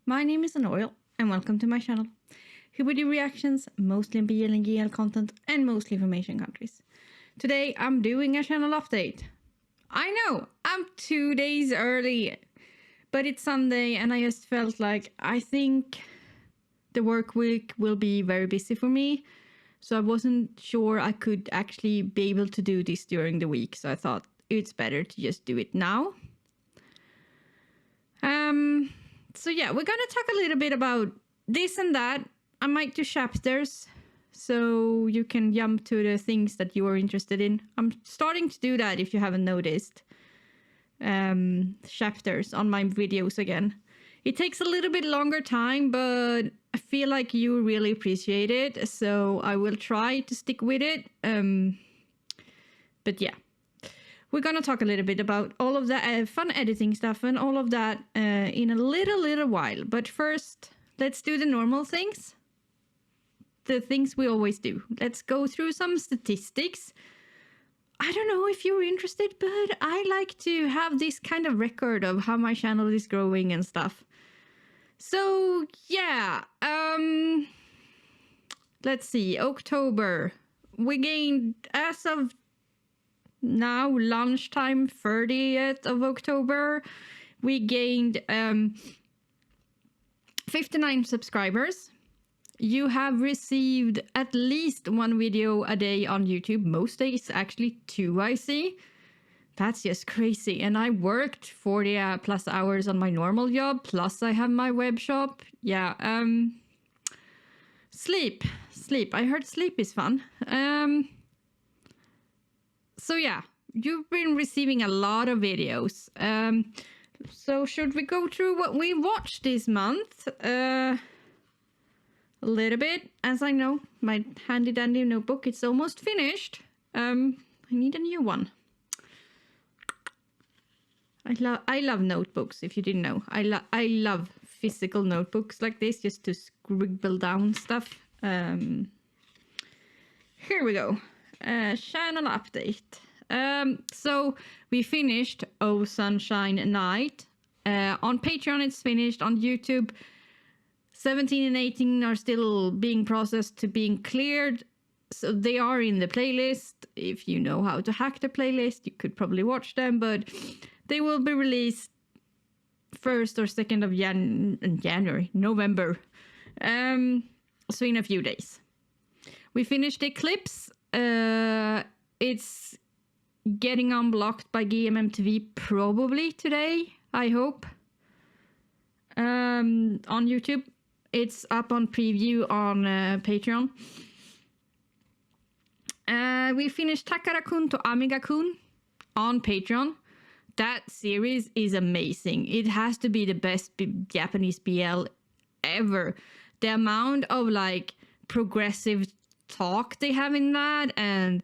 my name is Anoriell, and welcome to my channel. Here we do reactions, mostly in BL and GL content, and mostly from Asian countries. Today I'm doing a channel update. I know, I'm 2 days early, but it's Sunday and I just felt like I think the work week will be very busy for me. So I wasn't sure I could actually be able to do this during the week, so I thought it's better to just do it now. So yeah, we're gonna talk a little bit about this and that. I might do chapters, so you can jump to the things that you are interested in. I'm starting to do that if you haven't noticed. Chapters on my videos again. It takes a little bit longer time, but I feel like you really appreciate it, so I will try to stick with it. But yeah. We're gonna talk a little bit about all of the fun editing stuff and all of that in a little while. But first, let's do the normal things. The things we always do. Let's go through some statistics. I don't know if you're interested, but I like to have this kind of record of how my channel is growing and stuff. So yeah, let's see, October. We gained, as of now, lunchtime, 30th of October, we gained 59 subscribers. You have received at least one video a day on YouTube. Most days, actually 2, I see. That's just crazy. And I worked 40 plus hours on my normal job, plus I have my web shop. Yeah, sleep. I heard sleep is fun. So yeah, you've been receiving a lot of videos. So should we go through what we watched this month? A little bit. As I know, my handy dandy notebook, it's almost finished. I need a new one. I love notebooks, if you didn't know. I love physical notebooks like this, just to scribble down stuff. Here we go. Channel update. So we finished Oh Sunshine Night. On Patreon it's finished. On YouTube 17 and 18 are still being processed to being cleared. So they are in the playlist. If you know how to hack the playlist, you could probably watch them, but they will be released 1st or 2nd of November. So in a few days. We finished Eclipse. It's getting unblocked by GMMTV probably today, I hope. On YouTube. It's up on preview on Patreon. We finished Takara-kun to Amiga-kun on Patreon. That series is amazing. It has to be the best Japanese BL ever. The amount of like progressive talk they have in that and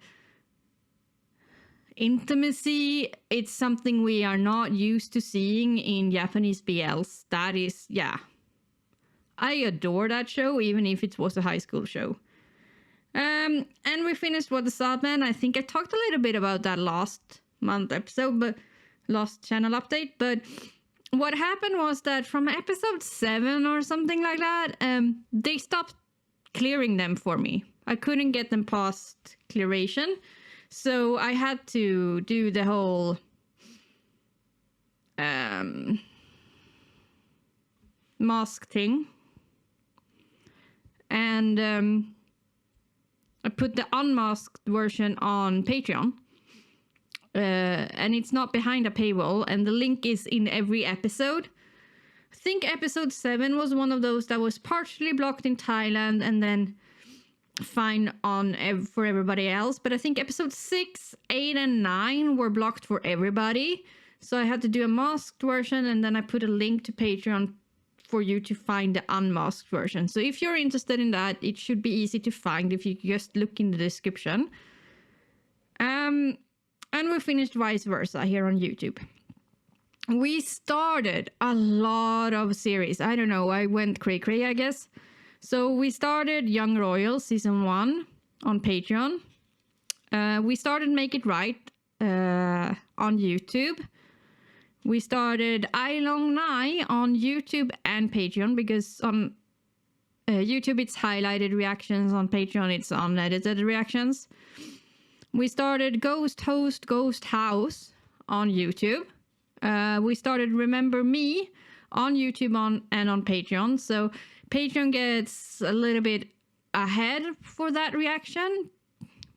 intimacy, it's something we are not used to seeing in Japanese BLs. That is, yeah. I adore that show, even if it was a high school show. And we finished What the Sad I think I talked a little bit about that last month episode, but last channel update. But what happened was that from episode 7 or something like that, they stopped clearing them for me. I couldn't get them past clearation. So I had to do the whole mask thing. And I put the unmasked version on Patreon. And it's not behind a paywall. And the link is in every episode. I think episode 7 was one of those that was partially blocked in Thailand and then fine on for everybody else. But I think episode 6, 8, and 9 were blocked for everybody. So I had to do a masked version, and then I put a link to Patreon for you to find the unmasked version. So if you're interested in that, it should be easy to find if you just look in the description. And we finished Vice Versa here on YouTube. We started a lot of series. I don't know, I went cray-cray, I guess. So we started Young Royal Season 1 on Patreon. We started Make It Right on YouTube. We started I Long Nigh on YouTube and Patreon, because on YouTube it's highlighted reactions, on Patreon it's unedited reactions. We started Ghost Host Ghost House on YouTube. We started Remember Me on YouTube and on Patreon. So Patreon gets a little bit ahead for that reaction,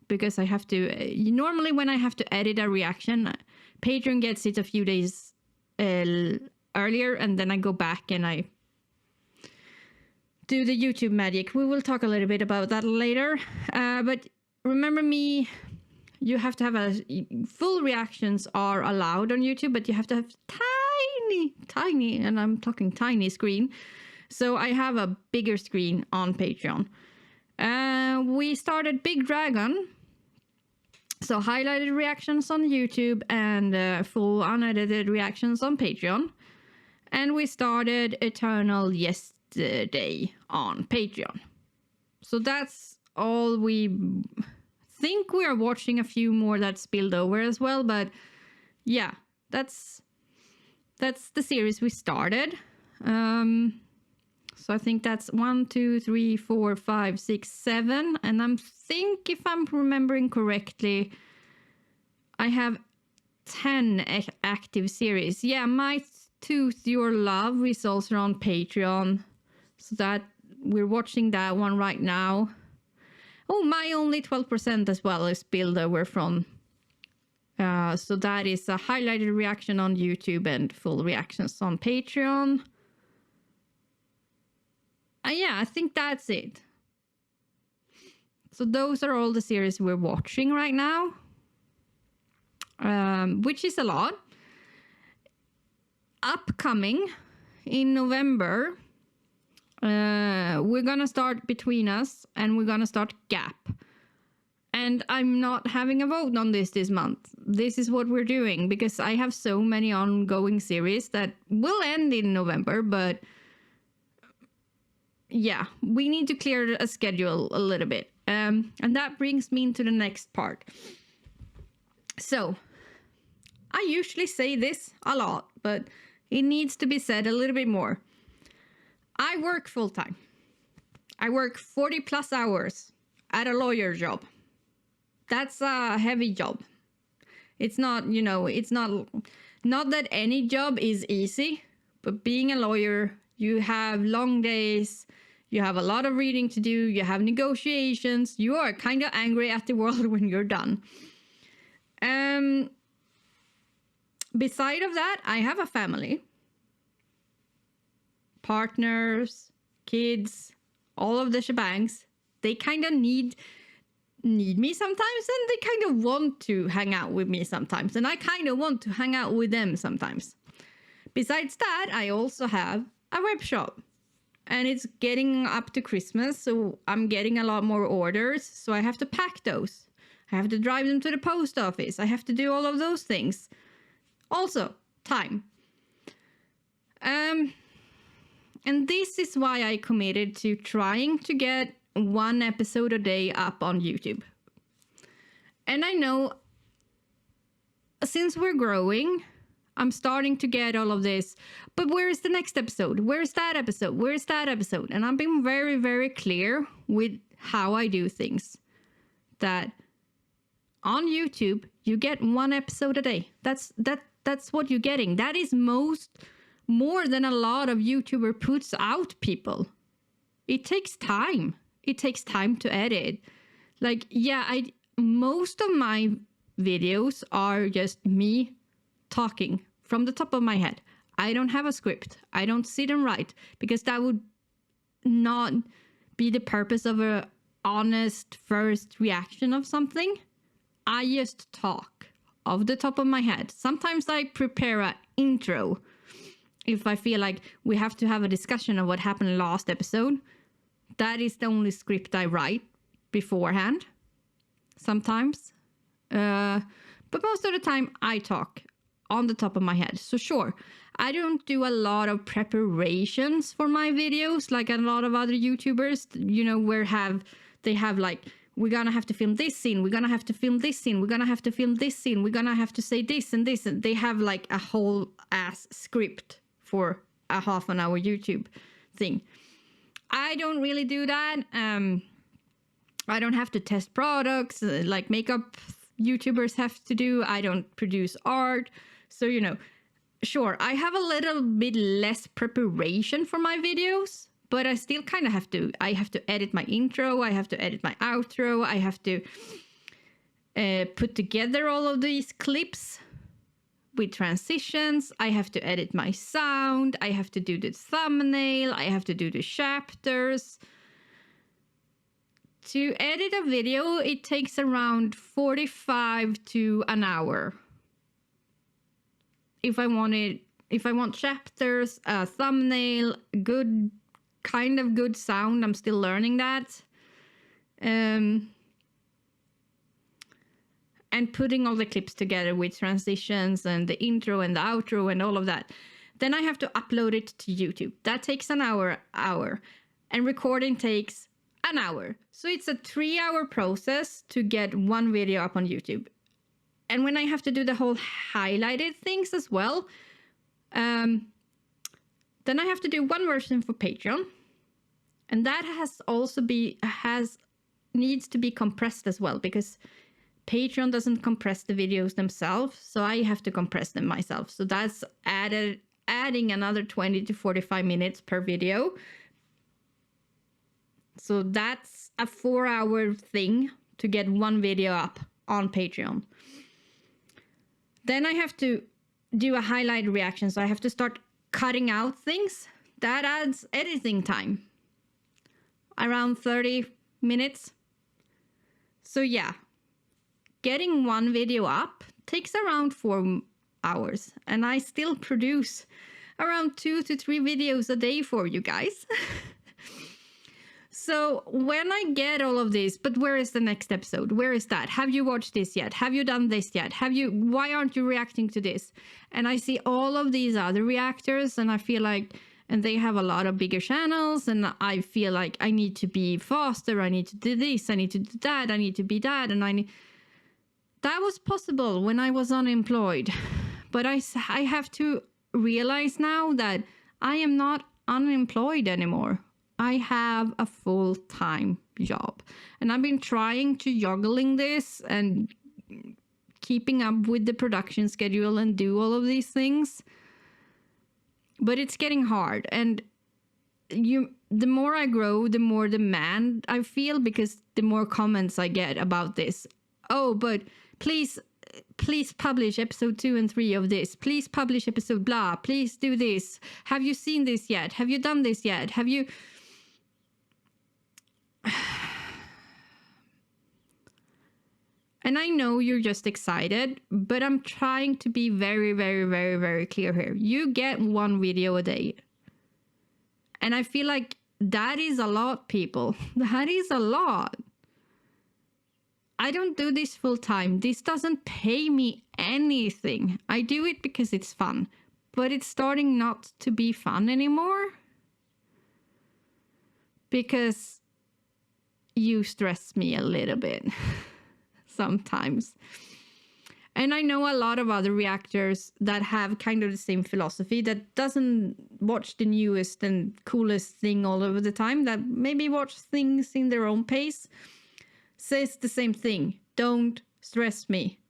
because I have to normally when I have to edit a reaction, Patreon gets it a few days earlier, and then I go back and I do the YouTube magic. We will talk a little bit about that later. But Remember Me, you have to have full reactions are allowed on YouTube, but you have to have tiny, and I'm talking tiny screen. So I have a bigger screen on Patreon. We started Big Dragon. So highlighted reactions on YouTube and full unedited reactions on Patreon. And we started Eternal yesterday on Patreon. So that's all. We think we are watching a few more that spilled over as well. But yeah, that's the series we started. So I think that's 1, 2, 3, 4, 5, 6, 7. And I think, if I'm remembering correctly, I have 10 active series. Yeah, My Tooth, Your Love is also on Patreon. So that we're watching that one right now. Oh, My Only 12% as well is spilled over from. So that is a highlighted reaction on YouTube and full reactions on Patreon. Yeah, I think that's it. So those are all the series we're watching right now, which is a lot. Upcoming in November, we're gonna start Between Us, and we're gonna start Gap. And I'm not having a vote on this month. This is what we're doing, because I have so many ongoing series that will end in November, but yeah, we need to clear a schedule a little bit. And that brings me into the next part. So, I usually say this a lot, but it needs to be said a little bit more. I work full time. I work 40 plus hours at a lawyer job. That's a heavy job. It's not, it's not that any job is easy, but being a lawyer, you have long days, you have a lot of reading to do, you have negotiations, you are kind of angry at the world when you're done. Beside of that, I have a family. Partners, kids, all of the shebangs. They kind of need me sometimes, and they kind of want to hang out with me sometimes, and I kind of want to hang out with them sometimes. Besides that, I also have a web shop, and it's getting up to Christmas, so I'm getting a lot more orders, so I have to pack those. I have to drive them to the post office. I have to do all of those things. Also, time. And this is why I committed to trying to get 1 episode a day up on YouTube. And I know since we're growing, I'm starting to get all of this, but where is the next episode? Where's that episode? Where's that episode? And I'm being very, very clear with how I do things. That on YouTube, you get 1 episode a day. That's what you're getting. That is more than a lot of YouTuber puts out, people. It takes time. It takes time to edit. Like, yeah, most of my videos are just me talking from the top of my head. I don't have a script. I don't sit and write, because that would not be the purpose of a honest first reaction of something. I just talk off the top of my head. Sometimes I prepare an intro if I feel like we have to have a discussion of what happened last episode. That is the only script I write beforehand. Sometimes. But most of the time I talk on the top of my head. So sure, I don't do a lot of preparations for my videos like a lot of other YouTubers, where they have like we're gonna have to film this scene, we're gonna have to film this scene, we're gonna have to film this scene, we're gonna have to say this and this, and they have like a whole ass script for a half an hour YouTube thing. I don't really do that. I don't have to test products like makeup YouTubers have to do. I don't produce art. So, you know, sure, I have a little bit less preparation for my videos, but I still kind of have to. I have to edit my intro. I have to edit my outro. I have to put together all of these clips with transitions. I have to edit my sound. I have to do the thumbnail. I have to do the chapters. To edit a video, it takes around 45 to an hour. If I want chapters, a thumbnail, good sound, I'm still learning that. And putting all the clips together with transitions and the intro and the outro and all of that. Then I have to upload it to YouTube. That takes an hour. And recording takes an hour. So it's a 3-hour process to get one video up on YouTube. And when I have to do the whole highlighted things as well, then I have to do one version for Patreon. And that needs to be compressed as well, because Patreon doesn't compress the videos themselves, so I have to compress them myself. So that's adding another 20 to 45 minutes per video. So that's a 4-hour thing to get one video up on Patreon. Then I have to do a highlight reaction, so I have to start cutting out things. That adds editing time, around 30 minutes. So yeah, getting one video up takes around 4 hours, and I still produce around 2 to 3 videos a day for you guys. So when I get all of this, but where is the next episode? Where is that? Have you watched this yet? Have you done this yet? Why aren't you reacting to this? And I see all of these other reactors, and I feel like, and they have a lot of bigger channels, and I feel like I need to be faster. I need to do this. I need to do that. I need to be that. And that was possible when I was unemployed. But I have to realize now that I am not unemployed anymore. I have a full-time job, and I've been trying to juggling this and keeping up with the production schedule and do all of these things, but it's getting hard. And the more I grow, the more demand I feel, because the more comments I get about this. Oh, but please publish episode 2 and 3 of this. Please publish episode blah. Please do this. Have you seen this yet? Have you done this yet? Have you... And I know you're just excited, but I'm trying to be very, very, very, very clear here. You get one video a day. And I feel like that is a lot, people. That is a lot. I don't do this full time. This doesn't pay me anything. I do it because it's fun. But it's starting not to be fun anymore. Because you stress me a little bit sometimes. And I know a lot of other reactors that have kind of the same philosophy, that doesn't watch the newest and coolest thing all over the time, that maybe watch things in their own pace, says the same thing. Don't stress me.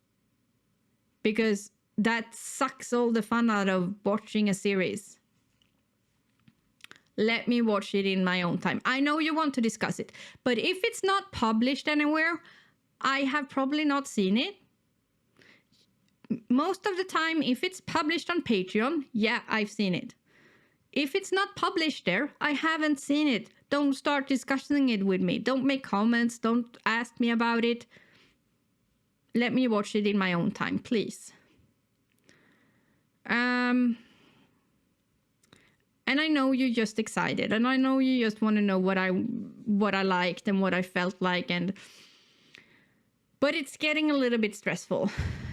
Because that sucks all the fun out of watching a series. Let me watch it in my own time. I know you want to discuss it, but if it's not published anywhere, I have probably not seen it. Most of the time, if it's published on Patreon, yeah, I've seen it. If it's not published there, I haven't seen it. Don't start discussing it with me. Don't make comments. Don't ask me about it. Let me watch it in my own time, please. And I know you're just excited, and I know you just want to know what I liked and what I felt like, but it's getting a little bit stressful.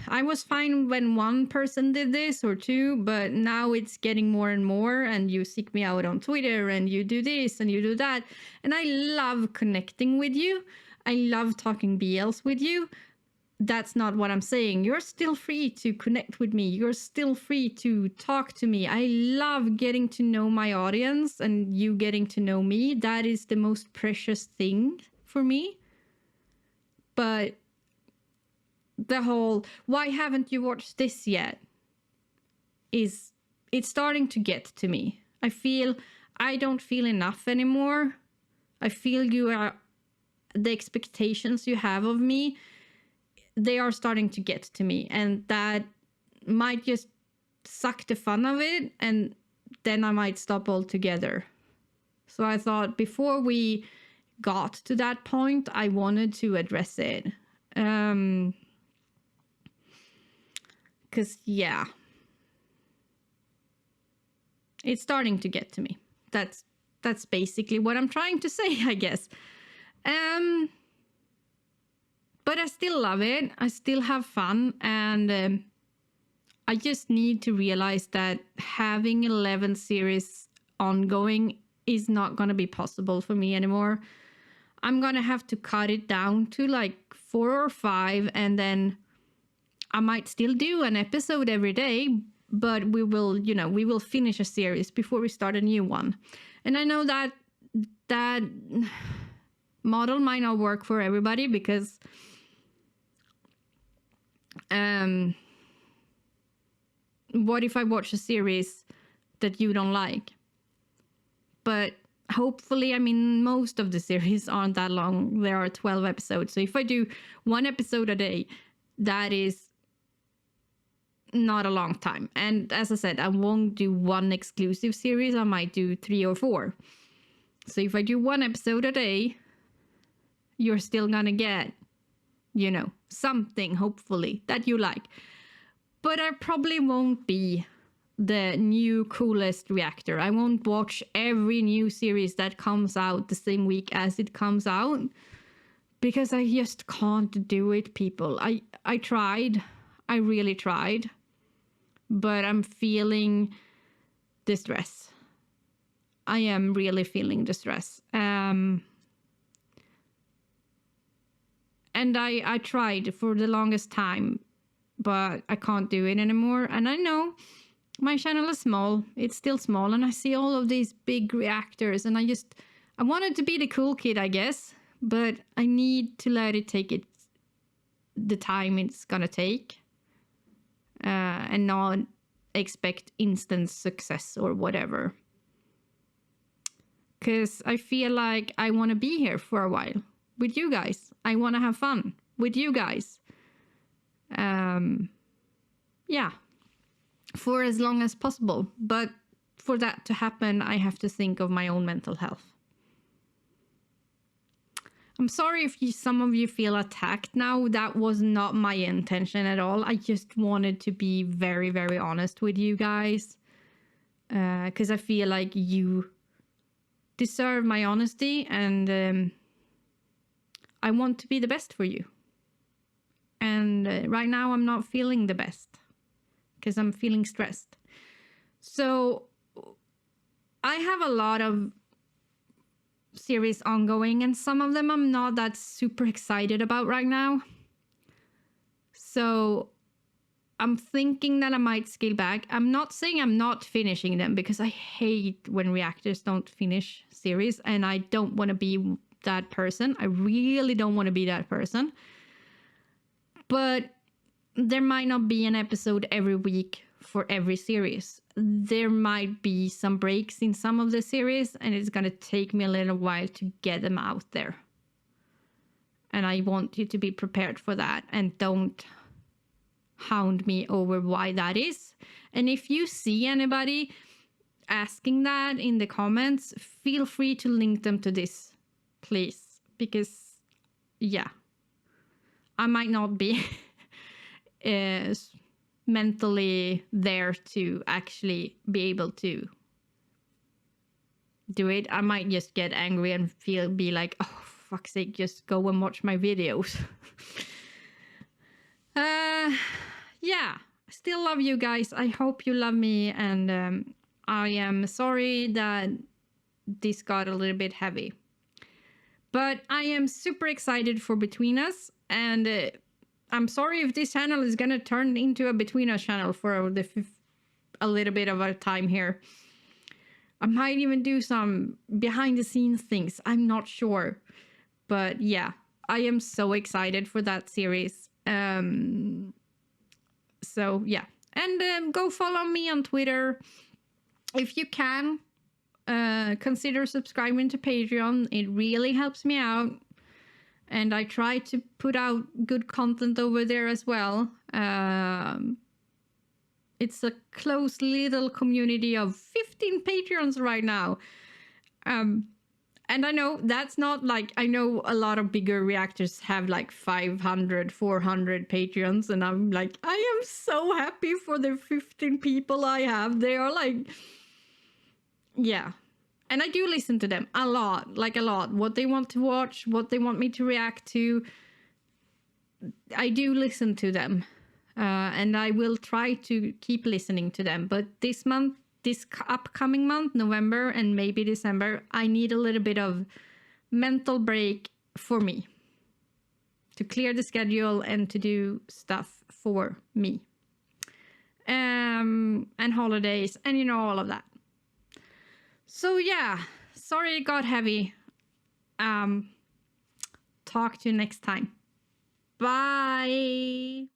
I was fine when one person did this or two, but now it's getting more and more, and you seek me out on Twitter, and you do this and you do that, and I love connecting with you. I love talking BLs with you. That's not what I'm saying. You're still free to connect with me. You're still free to talk to me. I love getting to know my audience and you getting to know me. That is the most precious thing for me. But the whole, why haven't you watched this yet? It's starting to get to me. I don't feel enough anymore. I feel the expectations you have of me, they are starting to get to me, and that might just suck the fun of it, and then I might stop altogether. So I thought before we got to that point, I wanted to address it. Because, yeah, it's starting to get to me. That's basically what I'm trying to say, I guess. But I still love it. I still have fun. And I just need to realize that having 11 series ongoing is not going to be possible for me anymore. I'm going to have to cut it down to like 4 or 5. And then I might still do an episode every day. But we will finish a series before we start a new one. And I know that model might not work for everybody because what if I watch a series that you don't like? But hopefully, I mean, most of the series aren't that long. There are 12 episodes. So if I do 1 episode a day, that is not a long time. And as I said, I won't do 1 exclusive series. I might do 3 or 4. So if I do 1 episode a day, you're still gonna get, something, hopefully, that you like. But I probably won't be the new coolest reactor. I won't watch every new series that comes out the same week as it comes out. Because I just can't do it, people. I tried. I really tried. But I'm feeling the stress. I am really feeling the stress. And I tried for the longest time, but I can't do it anymore. And I know my channel is small. It's still small. And I see all of these big reactors. And I wanted to be the cool kid, I guess. But I need to let it take the time it's going to take. And not expect instant success or whatever. Because I feel like I want to be here for a while with you guys. I want to have fun with you guys. Yeah, for as long as possible. But for that to happen, I have to think of my own mental health. I'm sorry if some of you feel attacked now. That was not my intention at all. I just wanted to be very, very honest with you guys. Because I feel like you deserve my honesty. And I want to be the best for you. And right now I'm not feeling the best. Because I'm feeling stressed. So I have a lot of series ongoing, and some of them I'm not that super excited about right now. So I'm thinking that I might scale back. I'm not saying I'm not finishing them, because I hate when reactors don't finish series, and I don't want to be that person. I really don't want to be that person. But there might not be an episode every week for every series. There might be some breaks in some of the series, and it's going to take me a little while to get them out there. And I want you to be prepared for that, and don't hound me over why that is. And if you see anybody asking that in the comments, feel free to link them to this, please. Because, yeah, I might not be mentally there to actually be able to do it. I might just get angry and be like, oh, fuck's sake, just go and watch my videos. Yeah, I still love you guys. I hope you love me, and I am sorry that this got a little bit heavy. But I am super excited for Between Us, and I'm sorry if this channel is gonna turn into a Between Us channel for a little bit of a time here. I might even do some behind the scenes things. I'm not sure. But yeah, I am so excited for that series. So yeah. And go follow me on Twitter. If you can, consider subscribing to Patreon. It really helps me out. And I try to put out good content over there as well. It's a close little community of 15 Patreons right now. And I know that's not like, I know a lot of bigger reactors have like 500, 400 Patreons. And I'm like, I am so happy for the 15 people I have. They are like, yeah. And I do listen to them a lot, like a lot. What they want to watch, what they want me to react to. I do listen to them. And I will try to keep listening to them. But this month, this upcoming month, November and maybe December, I need a little bit of mental break for me. To clear the schedule and to do stuff for me. And holidays and, you know, all of that. So yeah, sorry it got heavy. Talk to you next time. Bye.